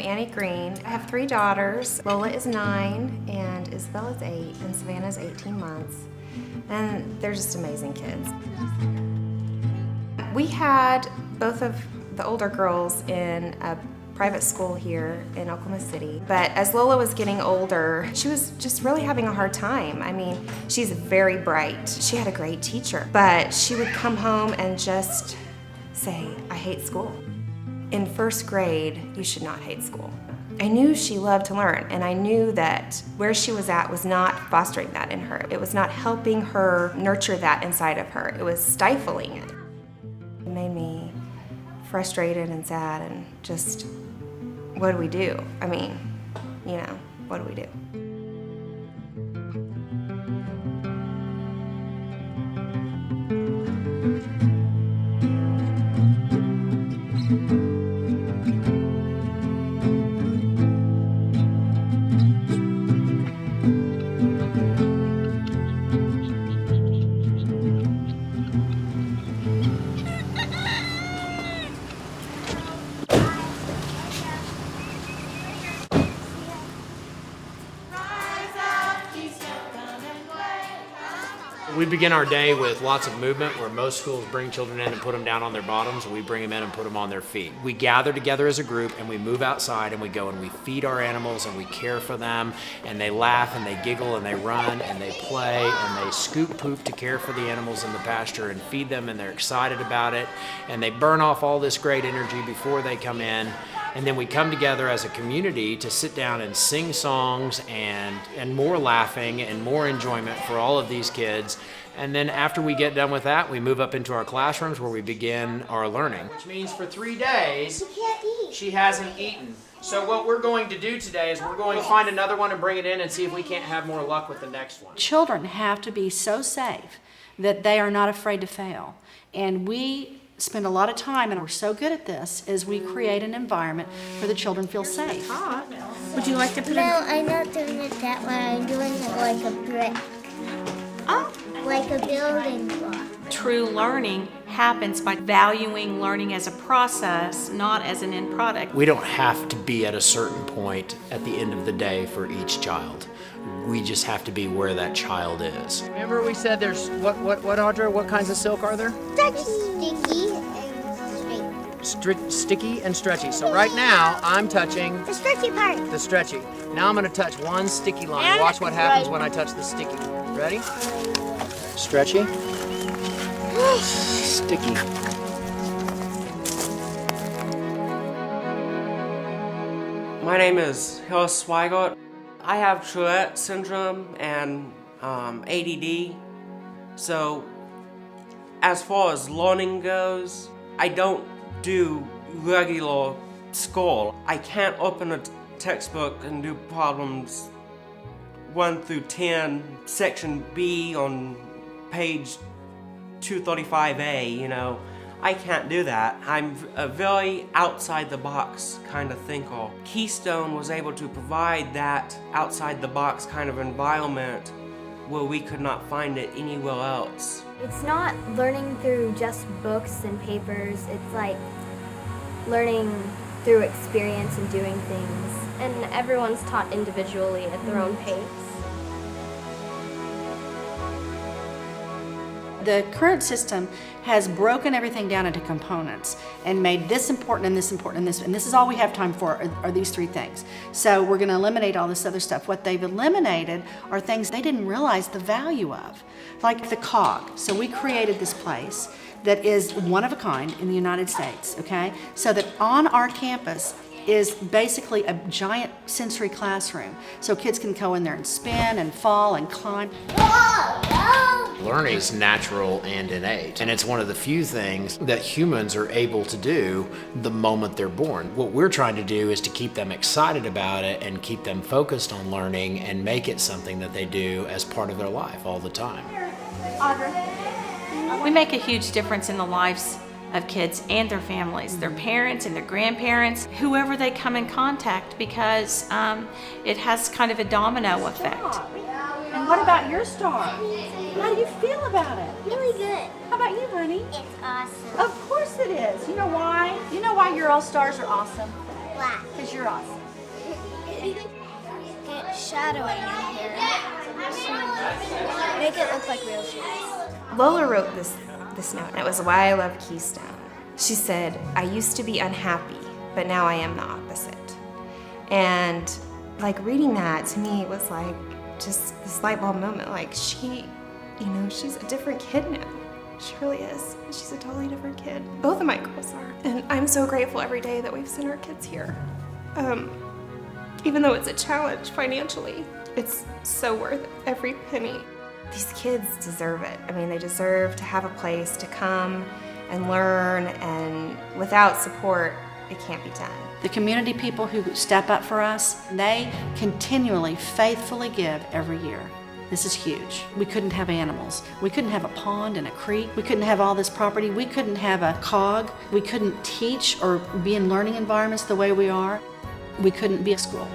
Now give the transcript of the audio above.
I'm Annie Green. I have 3 daughters. Lola is 9, and Isabel is 8, and Savannah is 18 months. And they're just amazing kids. We had both of the older girls in a private school here in Oklahoma City. But as Lola was getting older, she was just really having a hard time. I mean, she's very bright. She had a great teacher, but she would come home and just say, I hate school. In 1st grade, you should not hate school. I knew she loved to learn, and I knew that where she was at was not fostering that in her. It was not helping her nurture that inside of her. It was stifling it. It made me frustrated and sad, and just, what do we do? I mean, you know, what do we do? We begin our day with lots of movement, where most schools bring children in and put them down on their bottoms, and we bring them in and put them on their feet. We gather together as a group and we move outside and we go and we feed our animals and we care for them, and they laugh and they giggle and they run and they play and they scoop poop to care for the animals in the pasture and feed them, and they're excited about it, and they burn off all this great energy before they come in. And then we come together as a community to sit down and sing songs and more laughing and more enjoyment for all of these kids. And then after we get done with that, we move up into our classrooms where we begin our learning. Which means for 3 days, she hasn't eaten. So what we're going to do today is we're going to find another one and bring it in and see if we can't have more luck with the next one. Children have to be so safe that they are not afraid to fail. And we spend a lot of time, and we're so good at this, is we create an environment where the children feel safe. Would you like to put No, I'm not doing it that way. I'm doing it like a brick. Oh. Like a building block. True learning happens by valuing learning as a process, not as an end product. We don't have to be at a certain point at the end of the day for each child. We just have to be where that child is. Remember we said there's, what Audra, what kinds of silk are there? Sticky and straight. Sticky and stretchy. So right now, I'm touching The stretchy part. the stretchy. Now I'm gonna touch one sticky line. Watch what happens when I touch the sticky. Ready? Stretchy. Sticky. My name is Hillis Swigert. I have Tourette syndrome and ADD. So as far as learning goes, I don't do regular school. I can't open a textbook and do problems 1 through 10, section B on page 235A, you know. I can't do that. I'm a very outside the box kind of thinker. Keystone was able to provide that outside the box kind of environment where we could not find it anywhere else. It's not learning through just books and papers. It's like learning through experience and doing things. And everyone's taught individually at their own pace. The current system has broken everything down into components and made this important and this important and this is all we have time for are these 3 things. So we're going to eliminate all this other stuff. What they've eliminated are things they didn't realize the value of, like the cog. So we created this place that is one of a kind in the United States, okay? So that on our campus is basically a giant sensory classroom. So kids can go in there and spin and fall and climb. Learning is natural and innate, and it's one of the few things that humans are able to do the moment they're born. What we're trying to do is to keep them excited about it and keep them focused on learning and make it something that they do as part of their life all the time. We make a huge difference in the lives of kids and their families, their parents and their grandparents, whoever they come in contact, because it has kind of a domino effect. And what about your star? How do you feel about it? Really good. How about you, honey? It's awesome. Of course it is. You know why? You know why your all stars are awesome? black. Because you're awesome. Get shadowing in here. Make it look like real shoes. Lola wrote this note, and it was why I love Keystone. She said, "I used to be unhappy, but now I am the opposite." And like reading that to me was like just this light bulb moment. Like she, she's a different kid now. She really is. She's a totally different kid. Both of my girls are. And I'm so grateful every day that we've sent our kids here. Even though it's a challenge financially, it's so worth every penny. These kids deserve it. I mean, they deserve to have a place to come and learn, and without support, it can't be done. The community people who step up for us, they continually, faithfully give every year. This is huge. We couldn't have animals. We couldn't have a pond and a creek. We couldn't have all this property. We couldn't have a cog. We couldn't teach or be in learning environments the way we are. We couldn't be a school.